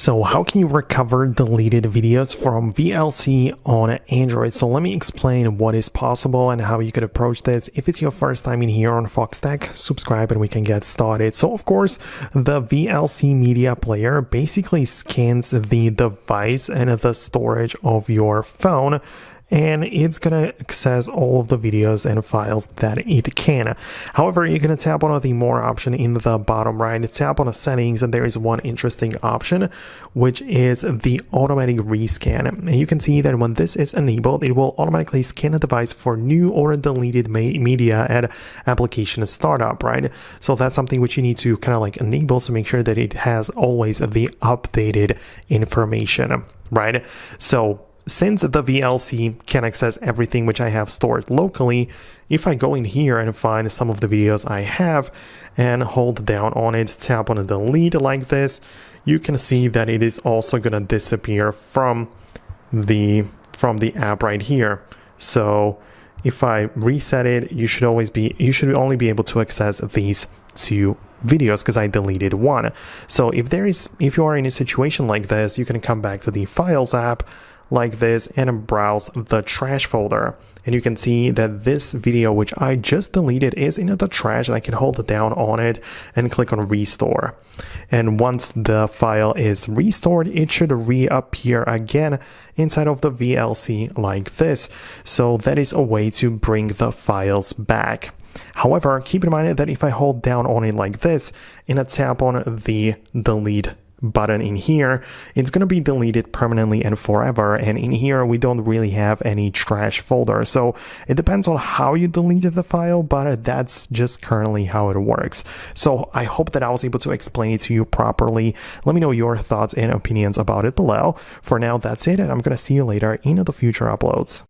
So how can you recover deleted videos from VLC on Android? So let me explain what is possible and how you could approach this. If it's your first time in here on Foxtecc, subscribe and we can get started. So of course, the VLC media player basically scans the device and the storage of your phone, and it's going to access all of the videos and files that it can. However, you're going to tap on the more option in the bottom right, tap on the settings, and there is one interesting option, which is the automatic rescan. And you can see that when this is enabled, it will automatically scan the device for new or deleted media at application startup, right? So that's something which you need to kind of like enable to make sure that it has always the updated information, right? So since the VLC can access everything which I have stored locally, if I go in here and find some of the videos I have and hold down on it, tap on the delete like this, you can see that it is also going to disappear from the app right here. So if I reset it, you should only be able to access these two videos because I deleted one. So if you are in a situation like this, you can come back to the Files app like this and browse the trash folder, and you can see that this video which I just deleted is in the trash, and I can hold down on it and click on restore, and once the file is restored, it should reappear again inside of the VLC like this. So that is a way to bring the files back. However, keep in mind that if I hold down on it like this and I tap on the delete button in here, it's going to be deleted permanently and forever, and in here we don't really have any trash folder. So it depends on how you deleted the file, but that's just currently how it works. So I hope that I was able to explain it to you properly. Let me know your thoughts and opinions about it below. For now, that's it, and I'm going to see you later in the future uploads.